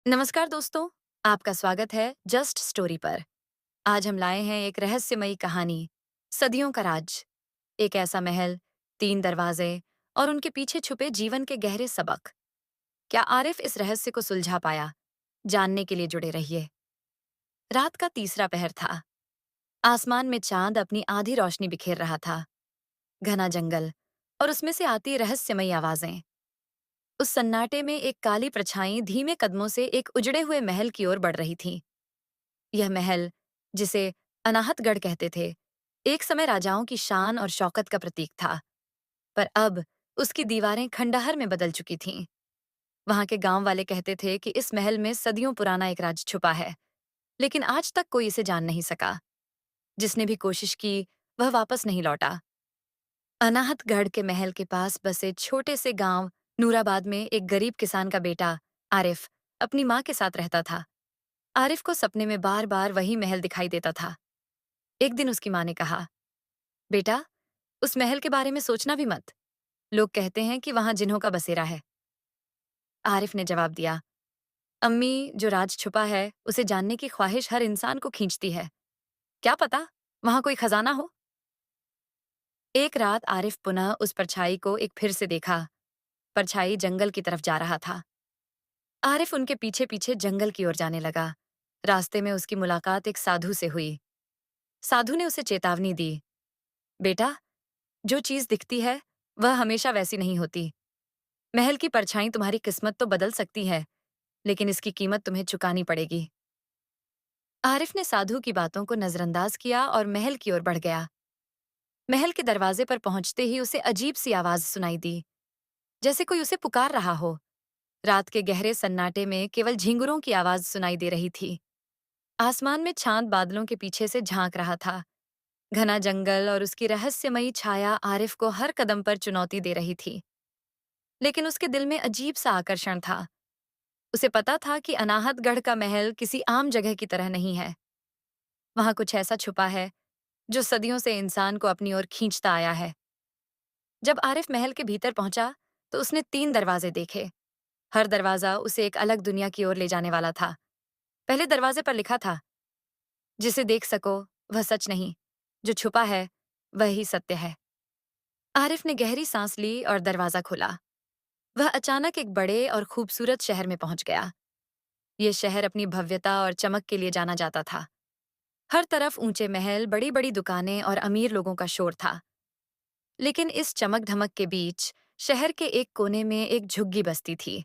नमस्कार दोस्तों, आपका स्वागत है जस्ट स्टोरी पर। आज हम लाए हैं एक रहस्यमयी कहानी, सदियों का राज। एक ऐसा महल, तीन दरवाजे और उनके पीछे छुपे जीवन के गहरे सबक। क्या आरिफ इस रहस्य को सुलझा पाया? जानने के लिए जुड़े रहिए। रात का तीसरा पहर था। आसमान में चांद अपनी आधी रोशनी बिखेर रहा था। घना जंगल और उसमें से आती रहस्यमयी आवाजें। उस सन्नाटे में एक काली परछाई धीमे कदमों से एक उजड़े हुए महल की ओर बढ़ रही थी। यह महल, जिसे अनाहतगढ़ कहते थे, एक समय राजाओं की शान और शौकत का प्रतीक था, पर अब उसकी दीवारें खंडहर में बदल चुकी थीं। वहां के गांव वाले कहते थे कि इस महल में सदियों पुराना एक राज छुपा है, लेकिन आज तक कोई इसे जान नहीं सका। जिसने भी कोशिश की, वह वापस नहीं लौटा। अनाहतगढ़ के महल के पास बसे छोटे से गांव नूराबाद में एक गरीब किसान का बेटा आरिफ अपनी माँ के साथ रहता था। आरिफ को सपने में बार बार वही महल दिखाई देता था। एक दिन उसकी माँ ने कहा, बेटा, उस महल के बारे में सोचना भी मत। लोग कहते हैं कि वहां जिन्हों का बसेरा है। आरिफ ने जवाब दिया, अम्मी, जो राज छुपा है उसे जानने की ख्वाहिश हर इंसान को खींचती है। क्या पता वहां कोई खजाना हो। एक रात आरिफ पुनः उस परछाई को एक फिर से देखा। परछाई जंगल की तरफ जा रहा था। आरिफ उनके पीछे पीछे जंगल की ओर जाने लगा। रास्ते में उसकी मुलाकात एक साधु से हुई। साधु ने उसे चेतावनी दी, बेटा, जो चीज दिखती है वह हमेशा वैसी नहीं होती। महल की परछाई तुम्हारी किस्मत तो बदल सकती है, लेकिन इसकी कीमत तुम्हें चुकानी पड़ेगी। आरिफ ने साधु की बातों को नजरअंदाज किया और महल की ओर बढ़ गया। महल के दरवाजे पर पहुंचते ही उसे अजीब सी आवाज सुनाई दी, जैसे कोई उसे पुकार रहा हो। रात के गहरे सन्नाटे में केवल झिंगुरों की आवाज सुनाई दे रही थी। आसमान में चांद बादलों के पीछे से झांक रहा था। घना जंगल और उसकी रहस्यमयी छाया आरिफ को हर कदम पर चुनौती दे रही थी। लेकिन उसके दिल में अजीब सा आकर्षण था। उसे पता था कि अनाहतगढ़ का महल किसी आम जगह की तरह नहीं है। वहां कुछ ऐसा छुपा है जो सदियों से इंसान को अपनी ओर खींचता आया है। जब आरिफ महल के भीतर पहुंचा, तो उसने तीन दरवाजे देखे। हर दरवाजा उसे एक अलग दुनिया की ओर ले जाने वाला था। पहले दरवाजे पर लिखा था, जिसे देख सको वह सच नहीं, जो छुपा है वह ही सत्य है। आरिफ ने गहरी सांस ली और दरवाजा खोला। वह अचानक एक बड़े और खूबसूरत शहर में पहुंच गया। ये शहर अपनी भव्यता और चमक के लिए जाना जाता था। हर तरफ ऊंचे महल, बड़ी बड़ी दुकानें और अमीर लोगों का शोर था। लेकिन इस चमक धमक के बीच शहर के एक कोने में एक झुग्गी बस्ती थी।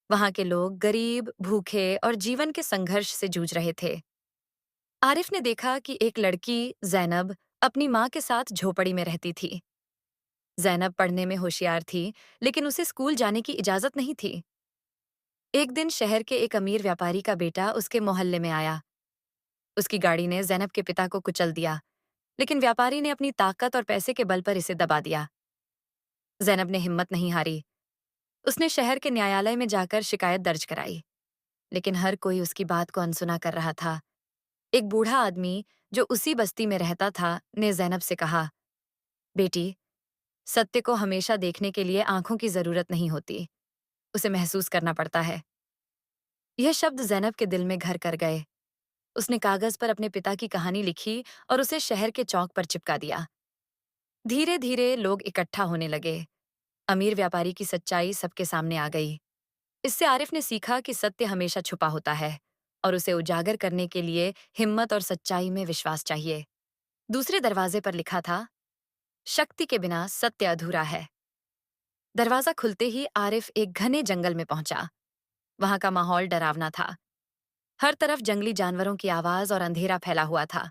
वहां के लोग गरीब, भूखे और जीवन के संघर्ष से जूझ रहे थे। आरिफ ने देखा कि एक लड़की, जैनब, अपनी माँ के साथ झोपड़ी में रहती थी। जैनब पढ़ने में होशियार थी, लेकिन उसे स्कूल जाने की इजाजत नहीं थी। एक दिन शहर के एक अमीर व्यापारी का बेटा उसके मोहल्ले में आया। उसकी गाड़ी ने जैनब के पिता को कुचल दिया, लेकिन व्यापारी ने अपनी ताकत और पैसे के बल पर इसे दबा दिया। जैनब ने हिम्मत नहीं हारी। उसने शहर के न्यायालय में जाकर शिकायत दर्ज कराई, लेकिन हर कोई उसकी बात को अनसुना कर रहा था। एक बूढ़ा आदमी जो उसी बस्ती में रहता था ने जैनब से कहा, बेटी, सत्य को हमेशा देखने के लिए आंखों की जरूरत नहीं होती, उसे महसूस करना पड़ता है। यह शब्द जैनब के दिल में घर कर गए। उसने कागज पर अपने पिता की कहानी लिखी और उसे शहर के चौक पर चिपका दिया। धीरे धीरे लोग इकट्ठा होने लगे। अमीर व्यापारी की सच्चाई सबके सामने आ गई। इससे आरिफ ने सीखा कि सत्य हमेशा छुपा होता है और उसे उजागर करने के लिए हिम्मत और सच्चाई में विश्वास चाहिए। दूसरे दरवाजे पर लिखा था, शक्ति के बिना सत्य अधूरा है। दरवाजा खुलते ही आरिफ एक घने जंगल में पहुंचा। वहां का माहौल डरावना था। हर तरफ जंगली जानवरों की आवाज और अंधेरा फैला हुआ था।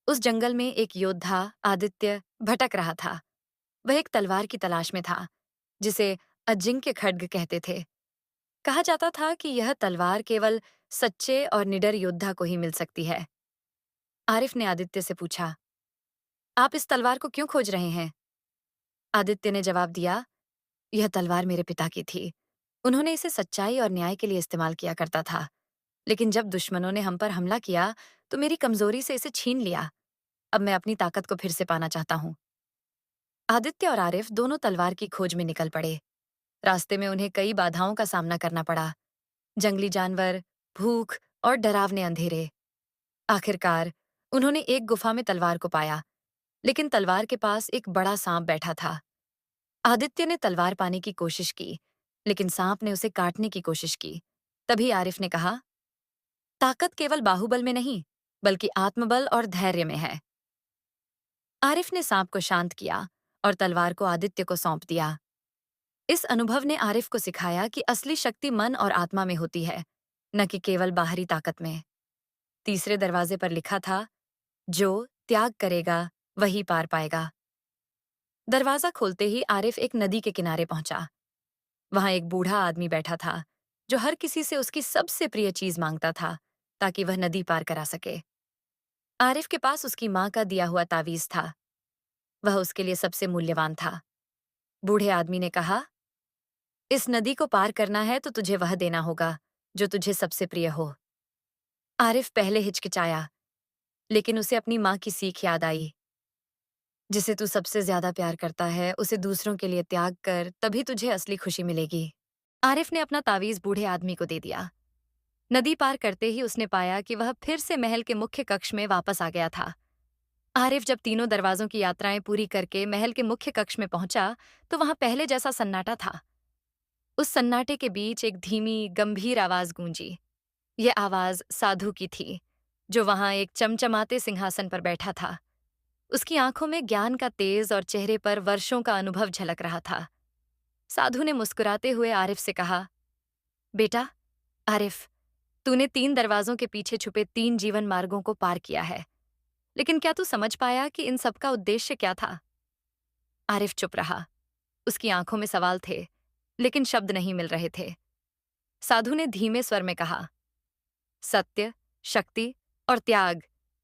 उस जंगल में एक योद्धा, आदित्य, भटक रहा था। वह एक तलवार की तलाश में था, जिसे अजिंक्य खड्ग कहते थे। कहा जाता था कि यह तलवार केवल सच्चे और निडर योद्धा को ही मिल सकती है। आरिफ ने आदित्य से पूछा, आप इस तलवार को क्यों खोज रहे हैं? आदित्य ने जवाब दिया, यह तलवार मेरे पिता की थी। उन्होंने इसे सच्चाई और न्याय के लिए इस्तेमाल किया करता था। लेकिन जब दुश्मनों ने हम पर हमला किया, तो मेरी कमजोरी से इसे छीन लिया। अब मैं अपनी ताकत को फिर से पाना चाहता हूँ। आदित्य और आरिफ दोनों तलवार की खोज में निकल पड़े। रास्ते में उन्हें कई बाधाओं का सामना करना पड़ा। जंगली जानवर, भूख और डरावने अंधेरे। आखिरकार उन्होंने एक गुफा में तलवार को पाया, लेकिन तलवार के पास एक बड़ा सांप बैठा था। आदित्य ने तलवार पाने की कोशिश की, लेकिन सांप ने उसे काटने की कोशिश की। तभी आरिफ ने कहा, ताकत केवल बाहुबल में नहीं, बल्कि आत्मबल और धैर्य में है। आरिफ ने सांप को शांत किया और तलवार को आदित्य को सौंप दिया। इस अनुभव ने आरिफ को सिखाया कि असली शक्ति मन और आत्मा में होती है, न कि केवल बाहरी ताकत में। तीसरे दरवाजे पर लिखा था, जो त्याग करेगा वही पार पाएगा। दरवाजा खोलते ही आरिफ एक नदी के किनारे पहुंचा। वहां एक बूढ़ा आदमी बैठा था, जो हर किसी से उसकी सबसे प्रिय चीज मांगता था, ताकि वह नदी पार करा सके। आरिफ के पास उसकी माँ का दिया हुआ तावीज था। वह उसके लिए सबसे मूल्यवान था। बूढ़े आदमी ने कहा, इस नदी को पार करना है तो तुझे वह देना होगा जो तुझे सबसे प्रिय हो। आरिफ पहले हिचकिचाया, लेकिन उसे अपनी माँ की सीख याद आई, जिसे तू सबसे ज्यादा प्यार करता है उसे दूसरों के लिए त्याग कर, तभी तुझे असली खुशी मिलेगी। आरिफ ने अपना तावीज बूढ़े आदमी को दे दिया। नदी पार करते ही उसने पाया कि वह फिर से महल के मुख्य कक्ष में वापस आ गया था। आरिफ जब तीनों दरवाजों की यात्राएं पूरी करके महल के मुख्य कक्ष में पहुंचा, तो वहां पहले जैसा सन्नाटा था। उस सन्नाटे के बीच एक धीमी, गंभीर आवाज गूंजी। यह आवाज साधु की थी, जो वहां एक चमचमाते सिंहासन पर बैठा था। उसकी आंखों में ज्ञान का तेज और चेहरे पर वर्षों का अनुभव झलक रहा था। साधु ने मुस्कुराते हुए आरिफ से कहा, बेटा आरिफ, तूने 3 दरवाजों के पीछे छुपे 3 जीवन मार्गों को पार किया है, लेकिन क्या तू समझ पाया कि इन सब का उद्देश्य क्या था? आरिफ चुप रहा। उसकी आंखों में सवाल थे, लेकिन शब्द नहीं मिल रहे थे। साधु ने धीमे स्वर में कहा, सत्य, शक्ति और त्याग,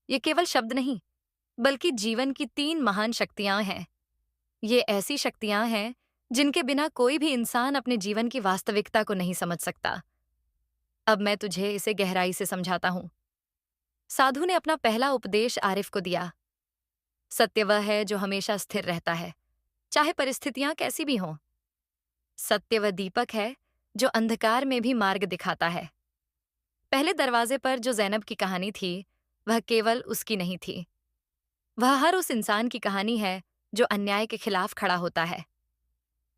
ये केवल शब्द नहीं, बल्कि जीवन की 3 महान शक्तियां हैं। ये ऐसी शक्तियां हैं जिनके बिना कोई भी इंसान अपने जीवन की वास्तविकता को नहीं समझ सकता। अब मैं तुझे इसे गहराई से समझाता हूं। साधु ने अपना पहला उपदेश आरिफ को दिया। सत्य वह है जो हमेशा स्थिर रहता है, चाहे परिस्थितियां कैसी भी हों। सत्य वह दीपक है जो अंधकार में भी मार्ग दिखाता है। पहले दरवाजे पर जो जैनब की कहानी थी, वह केवल उसकी नहीं थी। वह हर उस इंसान की कहानी है जो अन्याय के खिलाफ खड़ा होता है।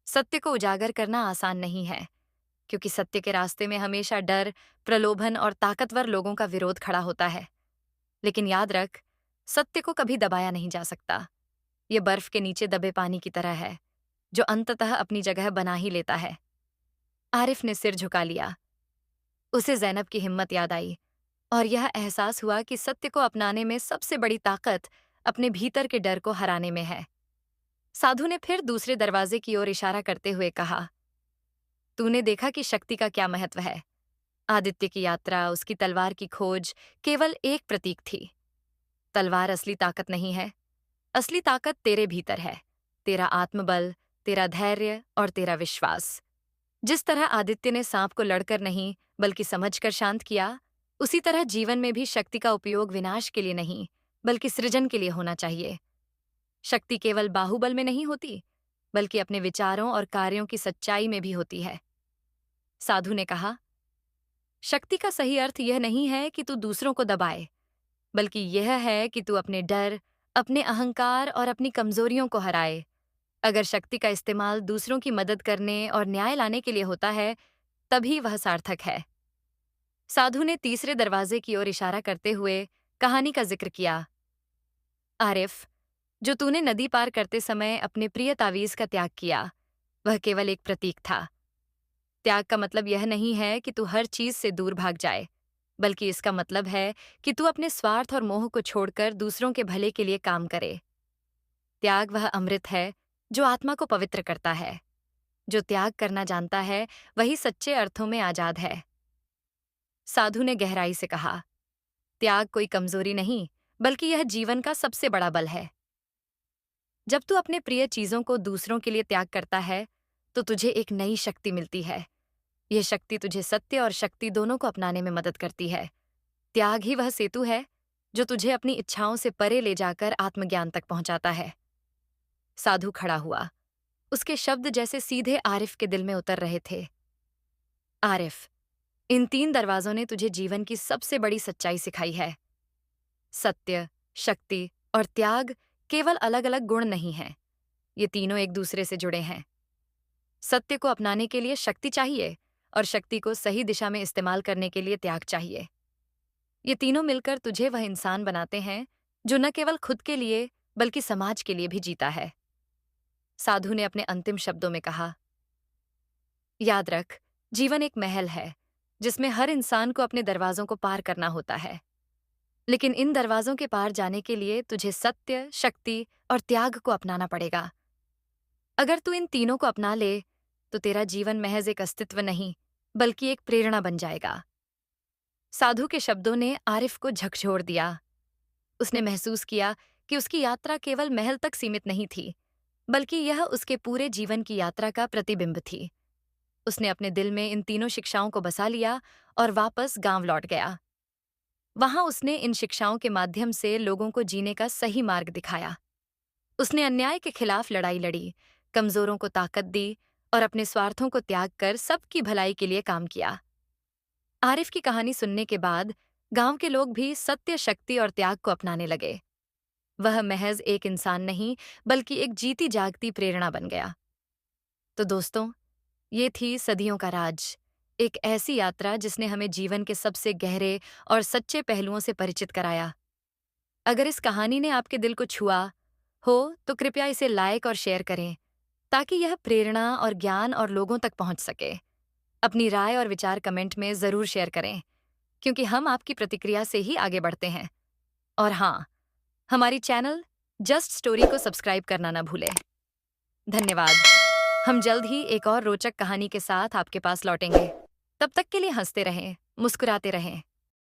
सत्य को उजागर करना आसान नहीं है, क्योंकि सत्य के रास्ते में हमेशा डर, प्रलोभन और ताकतवर लोगों का विरोध खड़ा होता है। लेकिन याद रख, सत्य को कभी दबाया नहीं जा सकता। ये बर्फ के नीचे दबे पानी की तरह है, जो अंततः अपनी जगह बना ही लेता है। आरिफ ने सिर झुका लिया। उसे जैनब की हिम्मत याद आई, और यह एहसास हुआ कि सत्य को अपनाने में सबसे बड़ी ताकत अपने भीतर के डर को हराने में है। साधु ने फिर दूसरे दरवाजे की ओर इशारा करते हुए कहा, तूने देखा कि शक्ति का क्या महत्व है। आदित्य की यात्रा, उसकी तलवार की खोज केवल एक प्रतीक थी। तलवार असली ताकत नहीं है। असली ताकत तेरे भीतर है, तेरा आत्मबल, तेरा धैर्य और तेरा विश्वास। जिस तरह आदित्य ने सांप को लड़कर नहीं, बल्कि समझकर शांत किया, उसी तरह जीवन में भी शक्ति का उपयोग विनाश के लिए नहीं, बल्कि सृजन के लिए होना चाहिए। शक्ति केवल बाहुबल में नहीं होती, बल्कि अपने विचारों और कार्यों की सच्चाई में भी होती है। साधु ने कहा, शक्ति का सही अर्थ यह नहीं है कि तू दूसरों को दबाए, बल्कि यह है कि तू अपने डर, अपने अहंकार और अपनी कमजोरियों को हराए। अगर शक्ति का इस्तेमाल दूसरों की मदद करने और न्याय लाने के लिए होता है, तभी वह सार्थक है। साधु ने तीसरे दरवाजे की ओर इशारा करते हुए कहानी का जिक्र किया। आरिफ, जो तूने नदी पार करते समय अपने प्रिय तावीज का त्याग किया, वह केवल एक प्रतीक था। त्याग का मतलब यह नहीं है कि तू हर चीज से दूर भाग जाए, बल्कि इसका मतलब है कि तू अपने स्वार्थ और मोह को छोड़कर दूसरों के भले के लिए काम करे। त्याग वह अमृत है जो आत्मा को पवित्र करता है। जो त्याग करना जानता है, वही सच्चे अर्थों में आजाद है। साधु ने गहराई से कहा, त्याग कोई कमजोरी नहीं, बल्कि यह जीवन का सबसे बड़ा बल है। जब तू अपने प्रिय चीजों को दूसरों के लिए त्याग करता है, तो तुझे एक नई शक्ति मिलती है। यह शक्ति तुझे सत्य और शक्ति दोनों को अपनाने में मदद करती है। त्याग ही वह सेतु है जो तुझे अपनी इच्छाओं से परे ले जाकर आत्मज्ञान तक पहुंचाता है। साधु खड़ा हुआ। उसके शब्द जैसे सीधे आरिफ के दिल में उतर रहे थे। आरिफ, इन 3 दरवाजों ने तुझे जीवन की सबसे बड़ी सच्चाई सिखाई है। सत्य, शक्ति और त्याग केवल अलग-अलग गुण नहीं हैं। ये तीनों एक दूसरे से जुड़े हैं। सत्य को अपनाने के लिए शक्ति चाहिए और शक्ति को सही दिशा में इस्तेमाल करने के लिए त्याग चाहिए। ये तीनों मिलकर तुझे वह इंसान बनाते हैं जो न केवल खुद के लिए बल्कि समाज के लिए भी जीता है। साधु ने अपने अंतिम शब्दों में कहा, याद रख, जीवन एक महल है जिसमें हर इंसान को अपने दरवाजों को पार करना होता है। लेकिन इन दरवाजों के पार जाने के लिए तुझे सत्य, शक्ति और त्याग को अपनाना पड़ेगा। अगर तू इन तीनों को अपना ले तो तेरा जीवन महज एक अस्तित्व नहीं बल्कि एक प्रेरणा बन जाएगा। साधु के शब्दों ने आरिफ को झकझोर दिया। उसने महसूस किया कि उसकी यात्रा केवल महल तक सीमित नहीं थी, बल्कि यह उसके पूरे जीवन की यात्रा का प्रतिबिंब थी। उसने अपने दिल में इन तीनों शिक्षाओं को बसा लिया और वापस गांव लौट गया। वहां उसने इन शिक्षाओं के माध्यम से लोगों को जीने का सही मार्ग दिखाया। उसने अन्याय के खिलाफ लड़ाई लड़ी, कमजोरों को ताकत दी और अपने स्वार्थों को त्याग कर सबकी भलाई के लिए काम किया। आरिफ की कहानी सुनने के बाद गांव के लोग भी सत्य, शक्ति और त्याग को अपनाने लगे। वह महज एक इंसान नहीं बल्कि एक जीती जागती प्रेरणा बन गया। तो दोस्तों, ये थी सदियों का राज, एक ऐसी यात्रा जिसने हमें जीवन के सबसे गहरे और सच्चे पहलुओं से परिचित कराया। अगर इस कहानी ने आपके दिल को छुआ हो तो कृपया इसे लाइक और शेयर करें ताकि यह प्रेरणा और ज्ञान और लोगों तक पहुंच सके। अपनी राय और विचार कमेंट में जरूर शेयर करें, क्योंकि हम आपकी प्रतिक्रिया से ही आगे बढ़ते हैं। और हाँ, हमारी चैनल जस्ट स्टोरी को सब्सक्राइब करना ना भूलें। धन्यवाद। हम जल्द ही एक और रोचक कहानी के साथ आपके पास लौटेंगे। तब तक के लिए हंसते रहें, मुस्कुराते रहें